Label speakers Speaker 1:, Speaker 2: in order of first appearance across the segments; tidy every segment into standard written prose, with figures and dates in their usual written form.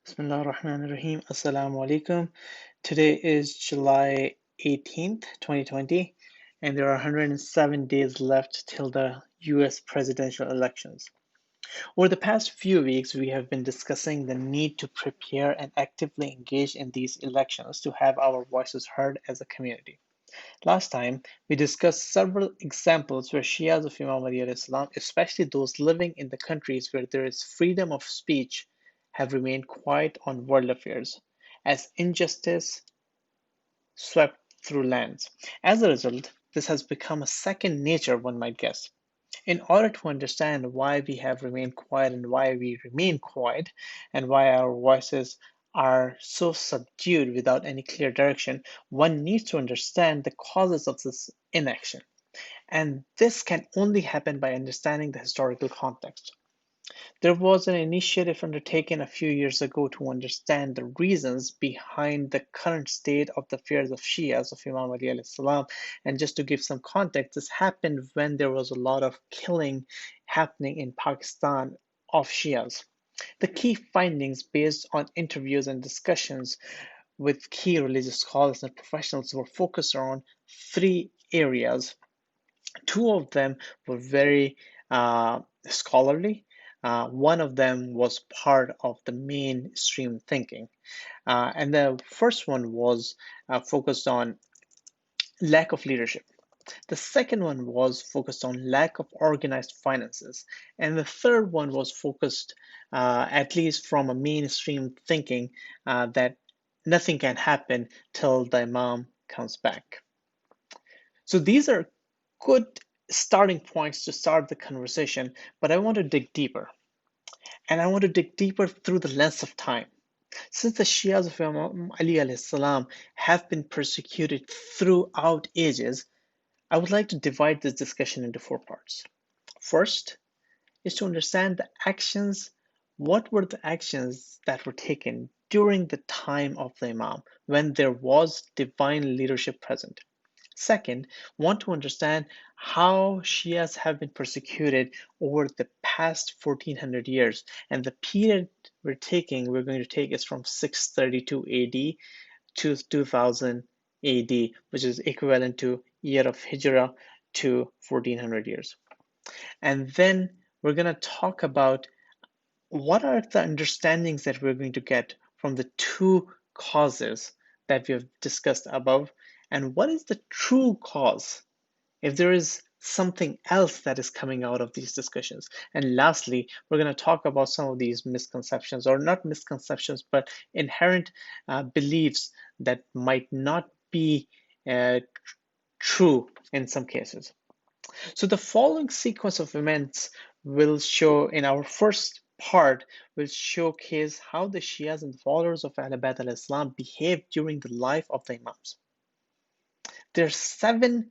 Speaker 1: Bismillah ar-Rahman ar-Rahim. Assalamu alaikum. Today is July 18th, 2020, and there are 107 days left till the US presidential elections. Over the past few weeks, we have been discussing the need to prepare and actively engage in these elections to have our voices heard as a community. Last time, we discussed several examples where Shias of Imam Ali alayhi salam, especially those living in the countries where there is freedom of speech, have remained quiet on world affairs, as injustice swept through lands. As a result, this has become a second nature, one might guess. In order to understand why we have remained quiet and why we remain quiet, and why our voices are so subdued without any clear direction, one needs to understand the causes of this inaction. And this can only happen by understanding the historical context. There was an initiative undertaken a few years ago to understand the reasons behind the current state of the affairs of Shias of Imam Ali alayhi salam. And just to give some context, this happened when there was a lot of killing happening in Pakistan of Shias. The key findings based on interviews and discussions with key religious scholars and professionals were focused on three areas. Two of them were very scholarly. One of them was part of the mainstream thinking. And the first one was focused on lack of leadership. The second one was focused on lack of organized finances. And the third one was focused, at least from a mainstream thinking, that nothing can happen till the Imam comes back. So these are good starting points to start the conversation, but I want to dig deeper. And I want to dig deeper through the lens of time. Since the Shias of Imam Ali alayhi salam have been persecuted throughout ages, I would like to divide this discussion into four parts. First is to understand the actions. What were the actions that were taken during the time of the Imam when there was divine leadership present? Second, want to understand how Shias have been persecuted over the past 1400 years, and the period we're going to take is from 632 AD to 2000 AD, which is equivalent to year of Hijrah to 1400 years. And then we're going to talk about what are the understandings that we're going to get from the two causes that we have discussed above, and what is the true cause if there is something else that is coming out of these discussions. And lastly, we're going to talk about some of these misconceptions, or not misconceptions, but inherent beliefs that might not be uh, true in some cases. So the following sequence of events will show in our first part will showcase how the Shias and followers of Ahl Bayt al-Islam behaved during the life of the Imams. There are seven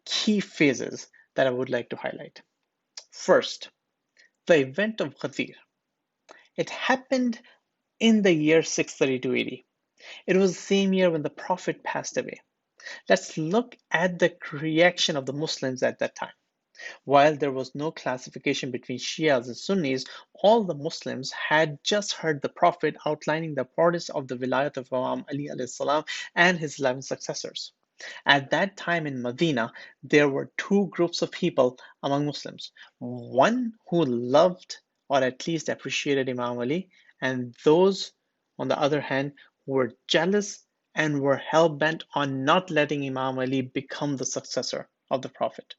Speaker 1: key phases that I would like to highlight. First, the event of Ghadir. It happened in the year 632 AD. It was the same year when the Prophet passed away. Let's look at the reaction of the Muslims at that time. While there was no classification between Shias and Sunnis, all the Muslims had just heard the Prophet outlining the importance of the Vilayat of Imam Ali alayhi salam and his 11 successors. At that time in Medina, there were two groups of people among Muslims. One who loved or at least appreciated Imam Ali, and those, on the other hand, who were jealous and were hell bent on not letting Imam Ali become the successor of the Prophet.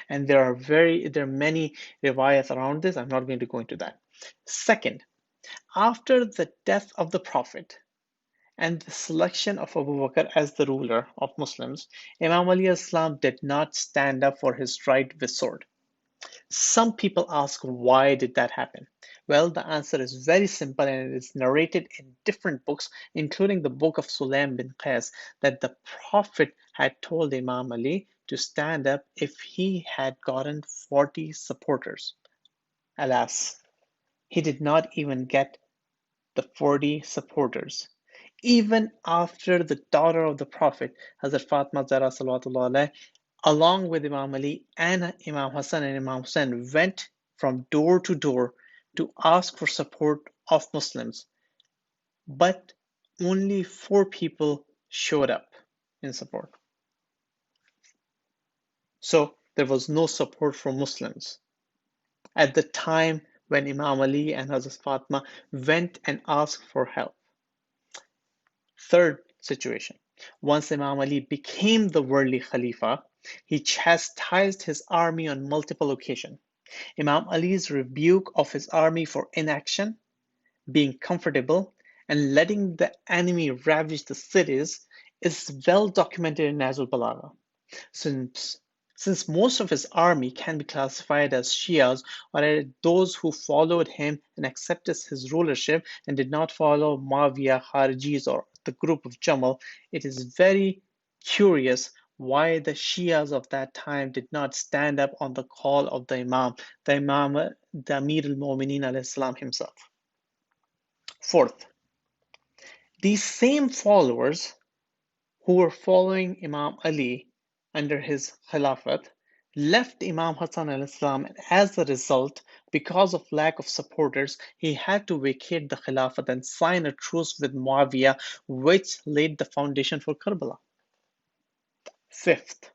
Speaker 1: And there are many riwayat around this. I'm not going to go into that. Second, after the death of the Prophet and the selection of Abu Bakr as the ruler of Muslims, Imam Ali Islam did not stand up for his right with sword. Some people ask why did that happen? Well, the answer is very simple and it is narrated in different books, including the book of Sulaim bin Qais, that the Prophet had told Imam Ali to stand up if he had gotten 40 supporters. Alas, he did not even get the 40 supporters. Even after the daughter of the Prophet, Hazrat Fatima Zahra Salawatullah alayha, along with Imam Ali and Imam Hassan and Imam Hussein, went from door to door to ask for support of Muslims. but only 4 people showed up in support. So there was no support from Muslims. At the time when Imam Ali and Hazrat Fatma went and asked for help. Third situation, once Imam Ali became the worldly Khalifa, he chastised his army on multiple occasions. Imam Ali's rebuke of his army for inaction, being comfortable, and letting the enemy ravage the cities is well documented in Nahjul Balagha. Since, since most of his army can be classified as Shias, or those who followed him and accepted his rulership and did not follow Muawiyah, Kharijis, or the group of Jamal, it is very curious why the Shias of that time did not stand up on the call of the Imam, the Amir al-Mu'mineen himself. Fourth, these same followers who were following Imam Ali under his Khilafat left Imam Hassan al-Islam, and as a result, because of lack of supporters, he had to vacate the Khilafat and sign a truce with Muawiyah, which laid the foundation for Karbala. Fifth,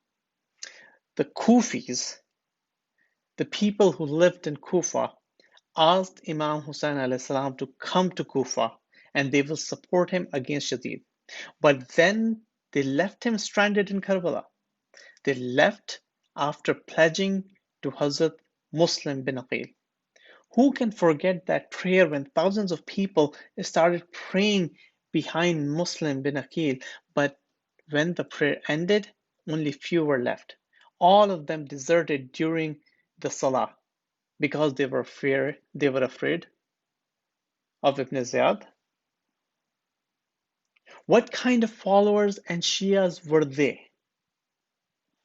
Speaker 1: the Kufis, the people who lived in Kufa, asked Imam Hussein al-Islam to come to Kufa and they will support him against Yazid. But then they left him stranded in Karbala. They left after pledging to Hazrat Muslim bin Aqil. Who can forget that prayer when thousands of people started praying behind Muslim bin Aqil, but when the prayer ended, only few were left. All of them deserted during the Salah because they were afraid of Ibn Ziyad. What kind of followers and Shias were they?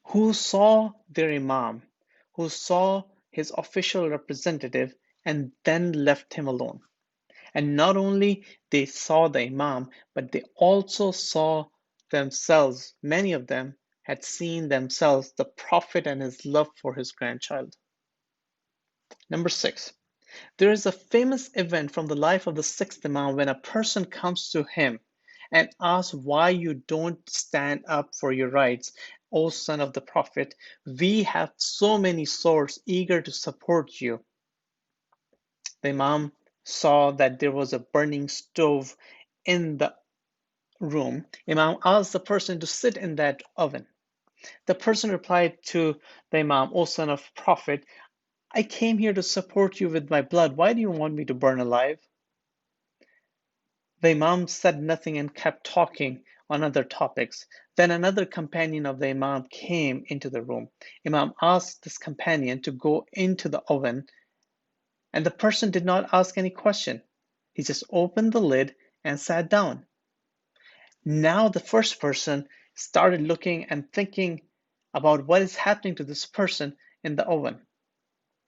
Speaker 1: Who saw their Imam, who saw his official representative and then left him alone. And not only they saw the Imam, but they also saw themselves, many of them had seen themselves, the Prophet and his love for his grandchild. Number 6. There is a famous event from the life of the sixth Imam when a person comes to him and asks why you don't stand up for your rights, O son of the Prophet. We have so many swords eager to support you. The Imam saw that there was a burning stove in the room. Imam asked the person to sit in that oven. The person replied to the Imam, O son of Prophet, I came here to support you with my blood. Why do you want me to burn alive? The Imam said nothing and kept talking on other topics. Then another companion of the Imam came into the room. Imam asked this companion to go into the oven, and the person did not ask any question. He just opened the lid and sat down. Now the first person started looking and thinking about what is happening to this person in the oven.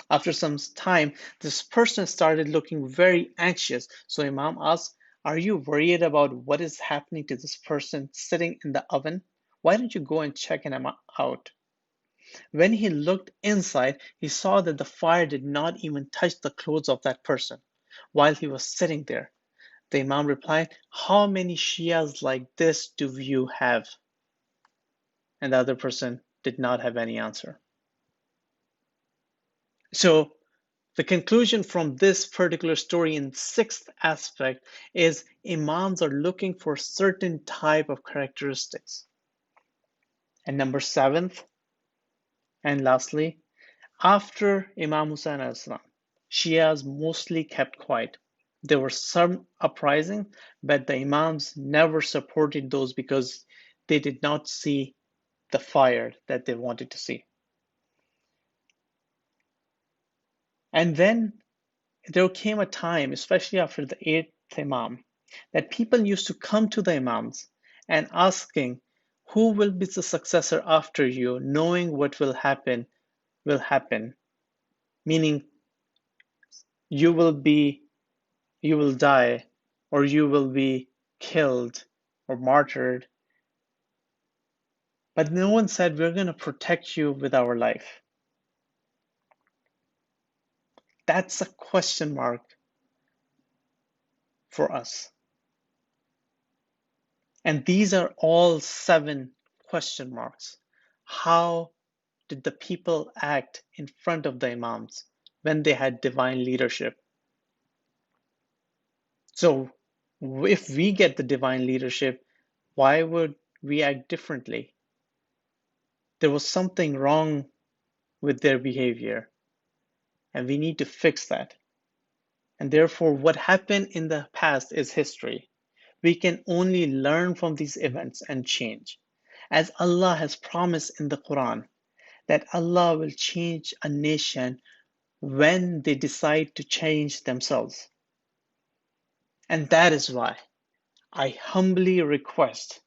Speaker 1: After some time, this person started looking very anxious. So Imam asked, are you worried about what is happening to this person sitting in the oven? Why don't you go and check him out? When he looked inside, he saw that the fire did not even touch the clothes of that person while he was sitting there. The Imam replied, how many Shias like this do you have? And the other person did not have any answer. So the conclusion from this particular story in sixth aspect is Imams are looking for certain type of characteristics. And number seventh, and lastly, after Imam Hussein al-Islam, Shias mostly kept quiet. There were some uprisings, but the Imams never supported those because they did not see the fire that they wanted to see. And then there came a time, especially after the eighth Imam, that people used to come to the Imams and asking, who will be the successor after you, knowing what will happen, meaning you will die, or you will be killed or martyred. But no one said, we're going to protect you with our life. That's a question mark for us. And these are all 7 question marks. How did the people act in front of the Imams when they had divine leadership? So, if we get the divine leadership, why would we act differently? There was something wrong with their behavior, and we need to fix that. And therefore, what happened in the past is history. We can only learn from these events and change. As Allah has promised in the Quran, that Allah will change a nation when they decide to change themselves. And that is why I humbly request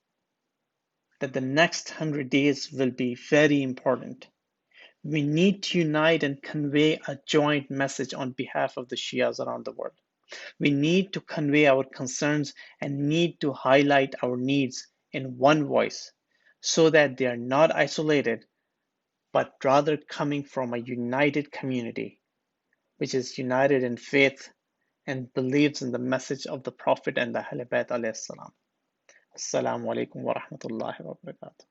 Speaker 1: that the next 100 days will be very important. We need to unite and convey a joint message on behalf of the Shias around the world. We need to convey our concerns and need to highlight our needs in one voice so that they are not isolated, but rather coming from a united community, which is united in faith and believes in the message of the Prophet and the Ahlul Bayt alayhi salam. Assalamu alaikum wa rahmatullahi wa barakatuh.